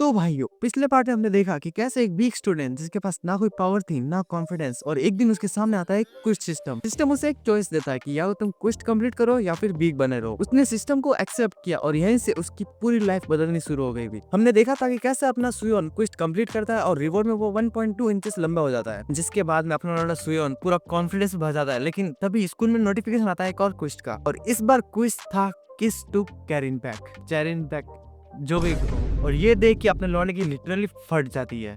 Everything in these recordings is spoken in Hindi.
तो भाइयों, पिछले पार्ट में हमने देखा कि कैसे एक वीक स्टूडेंट जिसके पास ना कोई पावर थी ना कॉन्फिडेंस, और एक दिन उसके सामने आता है क्विस्ट सिस्टम उसे एक चॉइस देता है कि या तो तुम क्विस्ट कंप्लीट करो या फिर वीक बने रहो। उसने सिस्टम को एक्सेप्ट किया और यहीं से उसकी पूरी लाइफ बदलनी शुरू हो गई। भी हमने देखा था कि कैसे अपना सुयोन क्विस्ट कंप्लीट करता है और रिवॉर्ड में वो 1.2 इंचेस लंबा हो जाता है, जिसके बाद में अपना लौंडा सुयोन पूरा कॉन्फिडेंस भर जाता है। लेकिन तभी स्कूल में नोटिफिकेशन आता है एक और क्विस्ट का, और इस बार क्विस्ट था किस टू कैरिन बैक जो भी हो। और ये देख के अपने लौंडे की लिटरली फट जाती है।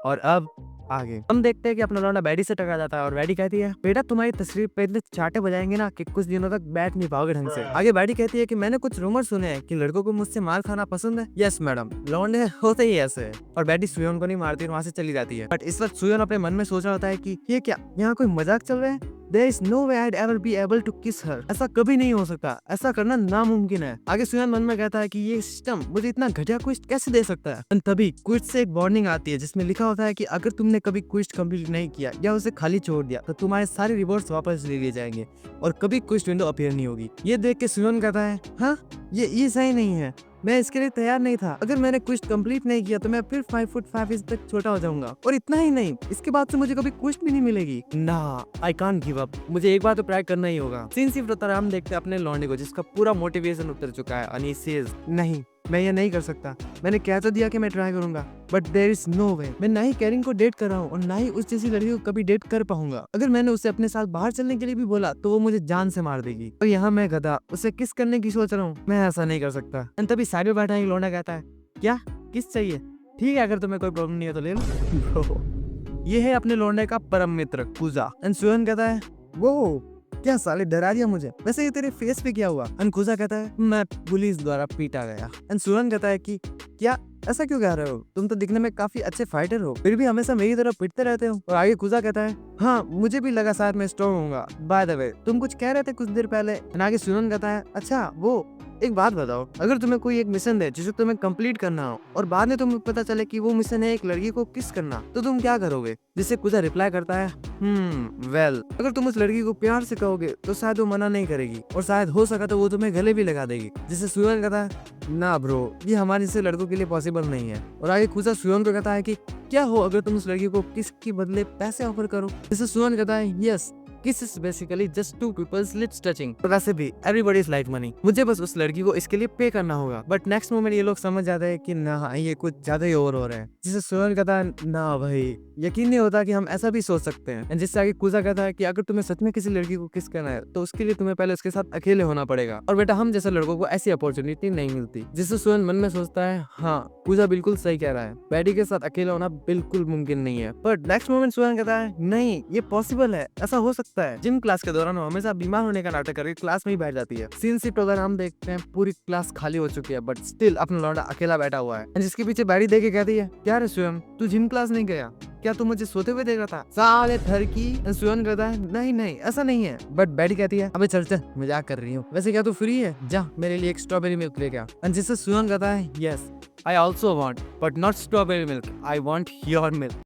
और अब आगे हम देखते हैं कि अपना लौंडा बैडी से टकरा जाता है और बैडी कहती है, बेटा तुम्हारी तस्वीर पे इतने चाटे बजाएंगे ना कि कुछ दिनों तक बैठ नहीं पाओगे ढंग से। आगे बैडी कहती है कि मैंने कुछ रूमर सुने हैं कि लड़कों को मुझसे मार खाना पसंद है। यस मैडम, लौंडे होते ही ऐसे है। और बैडी सुयोन को नहीं मारती और वहां से चली जाती है। बट इस वक्त सुयोन अपने मन में सोच रहा होता है कि ये क्या, यहाँ कोई मजाक चल रहा है। There is no way I'd ever be able to kiss her. ऐसा कभी नहीं हो सकता, ऐसा करना नामुमकिन है। आगे सुयान मन में कहता है कि ये सिस्टम मुझे इतना घटिया क्विस्ट कैसे दे सकता है। और तभी क्विस्ट से एक वार्निंग आती है जिसमें लिखा होता है कि अगर तुमने कभी क्विस्ट कंप्लीट नहीं किया या उसे खाली छोड़ दिया तो तुम्हारे सारे रिवॉर्ड्स वापस ले लिए जाएंगे और कभी क्विस्ट विंडो अपीयर नहीं होगी। ये देख के सुयान कहता है, हाँ ये सही नहीं है, मैं इसके लिए तैयार नहीं था। अगर मैंने क्विस्ट कंप्लीट नहीं किया तो मैं फिर 5 फुट 5 इंच तक छोटा हो जाऊंगा, और इतना ही नहीं, इसके बाद से मुझे कभी क्विस्ट भी नहीं मिलेगी ना। आई कांट गिव अप, मुझे एक बार तो ट्राई करना ही होगा। सीन सिर्फ हम देखते हैं अपने लौंडे को जिसका पूरा मोटिवेशन उतर चुका है। और he says, नहीं मैं ये नहीं कर सकता। मैंने कह तो दिया कि मैं ट्राई करूंगा, बट देयर इज नो वे। मैं ना ही कैरिन को डेट कर रहा हूँ और ना ही उस जैसी लड़की को कभी डेट कर पाऊंगा। अगर मैंने उसे अपने साथ बाहर चलने के लिए भी बोला तो वो मुझे जान से मार देगी। और यहाँ मैं गधा उसे किस करने की सोच रहा हूँ, मैं ऐसा नहीं कर सकता। तभी साइड में बैठा एक लौंडा कहता है, क्या किस चाहिए? ठीक है, अगर तुम्हें कोई प्रॉब्लम नहीं है तो ले लो। ये है अपने लौंडे का परम मित्र कुजा। एंड सुयन कहता है, वो क्या साले डरा दिया मुझे, वैसे ये तेरे फेस पे क्या हुआ? अनकुजा कहता है, मैं पुलिस द्वारा पीटा गया। एंड सुरन कहता है कि क्या, ऐसा क्यों कह रहे हो? तुम तो दिखने में काफी अच्छे फाइटर हो, फिर भी हमेशा मेरी तरफ पिटते रहते हो। और आगे कुजा कहता है, हाँ मुझे भी लगा शायद मैं स्ट्रॉन्ग होऊंगा। बाय द वे तुम कुछ कह रहे थे कुछ देर पहले। आगे सुरन कहता है, अच्छा वो एक बात बताओ, अगर तुम्हें कोई एक मिशन दे जिसे तुम्हें कंप्लीट करना हो और बाद में तुम्हें पता चले कि वो मिशन है एक लड़की को किस करना, तो तुम क्या करोगे? जिससे कुजा रिप्लाई करता है, वेल अगर तुम उस लड़की को प्यार से कहोगे तो शायद वो मना नहीं करेगी, और शायद हो सका तो वो तुम्हें गले भी लगा देगी। जिससे सुयोन कहता है, ना ब्रो ये हमारे जैसे लड़कों के लिए पॉसिबल नहीं है। और आगे कुजा सुयोन को कहता है कि क्या हो अगर तुम उस लड़की को किस के बदले पैसे ऑफर करो? जिससे सुयोन कहता है, yes kiss is basically just two peoples lips touching. वैसे भी एवरीबॉडी इज लाइक मनी, मुझे बस उस लड़की को इसके लिए पे करना होगा। बट नेक्स्ट मोमेंट ये लोग समझ जाते हैं कि ना ये कुछ ज्यादा ही ओवर हो रहा है। जिससे सुयोन कहता है, ना भाई यकीन नहीं होता कि हम ऐसा भी सोच सकते हैं। जिससे आगे कुजा कहता है कि अगर तुम्हें सच में किसी लड़की को किस करना है तो उसके लिए तुम्हें पहले उसके साथ अकेले होना पड़ेगा, और बेटा हम जैसे लड़कों को ऐसी अपॉर्चुनिटी नहीं मिलती। जिससे सुयोन मन में सोचता है, हाँ कुजा बिल्कुल सही कह रहा है, बैडी के साथ अकेले होना बिल्कुल मुमकिन नहीं है। बट नेक्स्ट मोमेंट सुयोन कहता है, नहीं ये पॉसिबल है, ऐसा हो सकता है। जिम क्लास के दौरान वो हमेशा बीमार होने का नाटक करके क्लास में ही बैठ जाती है। सीन शिफ्ट अगर हम देखते हैं पूरी क्लास खाली हो चुकी है, बट स्टिल अपना लौंडा अकेला बैठा हुआ है। जिसके पीछे बैडी देख के कहती है, क्या रे स्वयं तू जिम क्लास नहीं गया क्या? तू मुझे सोते हुए देख रहा था साले थर की। सुयन कहता है, नहीं ऐसा नहीं है। बट बैडी कहती है, अबे चल मजाक कर रही हूँ, वैसे क्या तू फ्री है, जा मेरे लिए एक स्ट्रॉबेरी मिल्क लेके आ। जिससे सुयन कहता है, yes I also want but not strawberry milk, I want your milk.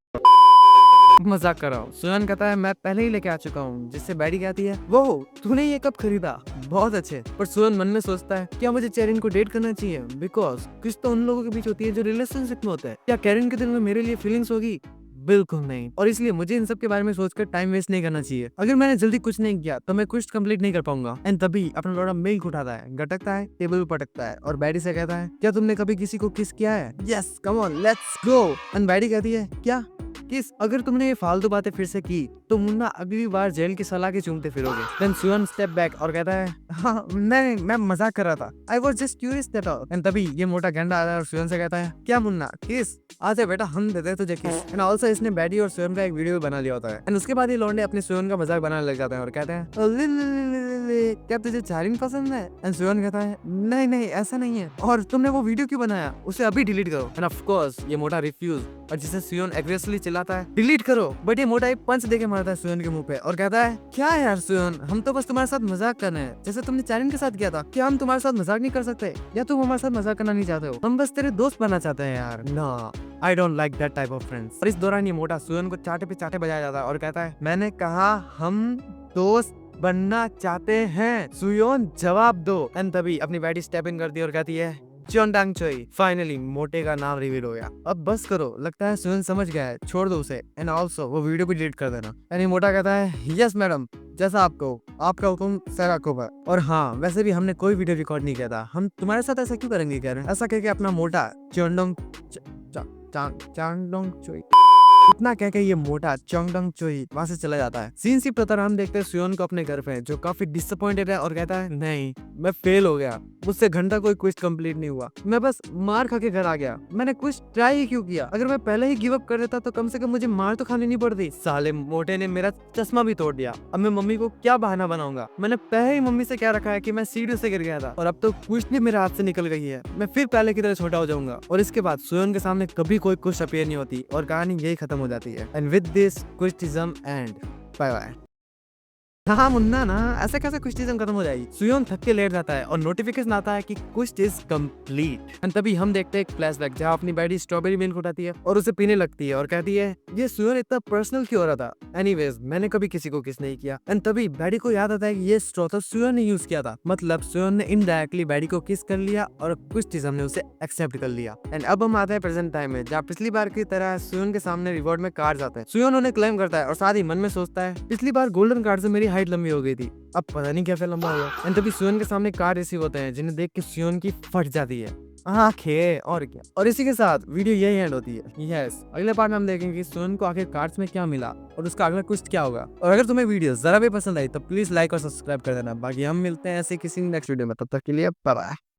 मजाक कर रहा हूँ। सुयन कहता है, मैं पहले ही लेके आ चुका हूँ। जिससे बैडी कहती है, वो तूने ये कब खरीदा, बहुत अच्छे। पर सुयन मन में सोचता है, क्या मुझे कैरिन को डेट करना चाहिए? बिकॉज किस तो उन लोगों के बीच होती है जो रिलेशनशिप में होता है। क्या कैरिन के दिल में मेरे लिए फीलिंग्स होगी? बिल्कुल नहीं। और इसलिए मुझे इन सब के बारे में सोचकर टाइम वेस्ट नहीं करना चाहिए। अगर मैंने जल्दी कुछ नहीं किया तो मैं कुछ कंप्लीट नहीं कर पाऊंगा। एंड तभी अपना लौंडा मिल्क उठाता है, गटकता है, टेबल पर पटकता है और बैडी से कहता है, क्या तुमने कभी किसी को किस किया है? Yes come on let's go. And baddie कहती है, क्या किस? अगर तुमने ये फालतू बातें फिर से की तो मुन्ना अगली बार जेल की सलाह के चूमते फिरोगे। देन सुयन स्टेप बैक और कहता है, हाँ मैं मजाक कर रहा था, I was just curious that all. And तभी ये मोटा गेंडा आता है और सुयन से कहता है, क्या मुन्ना किस? आजा बेटा हम देते हैं तुझे किस। एंड ऑल्सो इसने बैडी और सुयन का एक वीडियो बना लिया होता है। एंड उसके बाद ये लौंडे अपने सुयन का मजाक बनाने लग जाते हैं और कहते हैं, क्या तुझे चारिन पसंद है? एंड सुयन कहता है, नहीं ऐसा नहीं है, और तुमने वो वीडियो क्यों बनाया, उसे अभी डिलीट करो। एंड ऑफ कोर्स ये मोटा रिफ्यूज, और जिसे सुयन एग्रेसिवली चिल्लाता है, डिलीट करो। बट ये मोटा एक पंच देके मारता है सुयन के मुंह पे और कहता है, क्या यार सुयन हम तो बस तुम्हारे साथ मजाक कर रहे हैं, जैसे तुमने चारिन के साथ किया था। क्या हम तुम्हारे साथ मजाक नहीं कर सकते, या तुम हमारे साथ मजाक करना नहीं चाहते हो? हम बस तेरे दोस्त बनना चाहते हैं यार। ना I don't like that type of friends. और इस दौरान ये मोटा सुयन को चाटे पे चाटे बजाया जाता है और कहता है, मैंने कहा हम दोस्त बनना चाहते हैं, सुयोन जवाब दो। एंड तभी अपनी बैडी स्टेप इन करती है और कहती है, चोंडांग चोई। फाइनली मोटे का नाम रिवील हो गया। अब बस करो, लगता है सुयन समझ गया है, छोड़ दो उसे। एंड ऑल्सो वो वीडियो भी डिलीट कर देना। यानी मोटा कहता है यस मैडम, जैसा आपको, आपका हुक्म सर हुक्म। और हाँ, वैसे भी हमने कोई वीडियो रिकॉर्ड नहीं किया था, हम तुम्हारे साथ ऐसा क्यों करेंगे कह रहे हैं। ऐसा कह के अपना मोटा चोंडोंग चांगडोंग चोई इतना कह के ये मोटा चोंगडोंग चोई वहां से चला जाता है। सीन शिफ्ट होता है, हम देखते हैं सुयोन को अपने घर पे, जो काफी डिसअपॉइंटेड है और कहता है नहीं, मैं फेल हो गया, मुझसे घंटा कोई क्विज कंप्लीट नहीं हुआ, मैं बस मार खा के घर आ गया, मैंने क्विज ट्राई ही क्यों किया, अगर मैं पहले ही गिव अप कर देता तो कम से कम मुझे मार तो खानी नहीं पड़ती। साले मोटे ने मेरा चश्मा भी तोड़ दिया, अब मैं मम्मी को क्या बहाना बनाऊंगा, मैंने पहले ही मम्मी से क्या रखा है कि मैं सीढ़ी से गिर गया था और अब तो क्विज भी मेरे हाथ से निकल गई है, मैं फिर पहले की तरह छोटा हो जाऊंगा। और इसके बाद सुयोन के सामने कभी कोई क्विज अपीयर नहीं होती और कहानी यही खत्म हो जाती है। And with this quizism and bye bye. हाँ मुन्ना ना, ऐसे कैसे क्विज़ खत्म हो जाएगी। सुयोन थक के लेट जाता है और नोटिफिकेशन आता है कि क्विज इज कंप्लीट। एंड तभी हम देखते हैं एक फ्लैशबैक जहाँ अपनी बैडी स्ट्रॉबेरी मिल्क उठाती है और उसे पीने लगती है और कहती है ये सुयोन इतना पर्सनल क्यों हो रहा था, एनीवेज मैंने कभी किसी को किस नहीं किया। एंड तभी बैडी को याद आता है कि ये स्ट्रॉ तो सुयोन ने यूज किया था, मतलब सुयोन ने इनडायरेक्टली बैडी को किस कर लिया और क्विज़ ने उसे एक्सेप्ट कर लिया। एंड अब हम आते हैं प्रेजेंट टाइम में, जहाँ पिछली बार की तरह सुयोन के सामने रिवॉर्ड में कार्ड्स आते हैं। सुयोन उन्हें क्लेम करता है और साथ ही मन में सोचता है पिछली बार गोल्डन कार्ड से मेरी हाइट लंबी हो गई थी, अब पता नहीं क्या फिर लंबा हुआ। एंड तभी सुयोन के सामने कार्ड रिसीव होते हैं जिन्हें देख के सुयोन की फट जाती है आंखें और क्या। और इसी के साथ वीडियो यही एंड होती है। यस, अगले पार्ट में हम देखेंगे कि सुयोन को आखिर कार्ड्स में क्या मिला और उसका अगला क्वेश्चन क्या होगा। और अगर तुम्हें वीडियो जरा भी पसंद आई तो प्लीज लाइक और सब्सक्राइब कर देना। बाकी हम मिलते हैं ऐसे किसी नेक्स्ट वीडियो में, तब तक के लिए बाय बाय।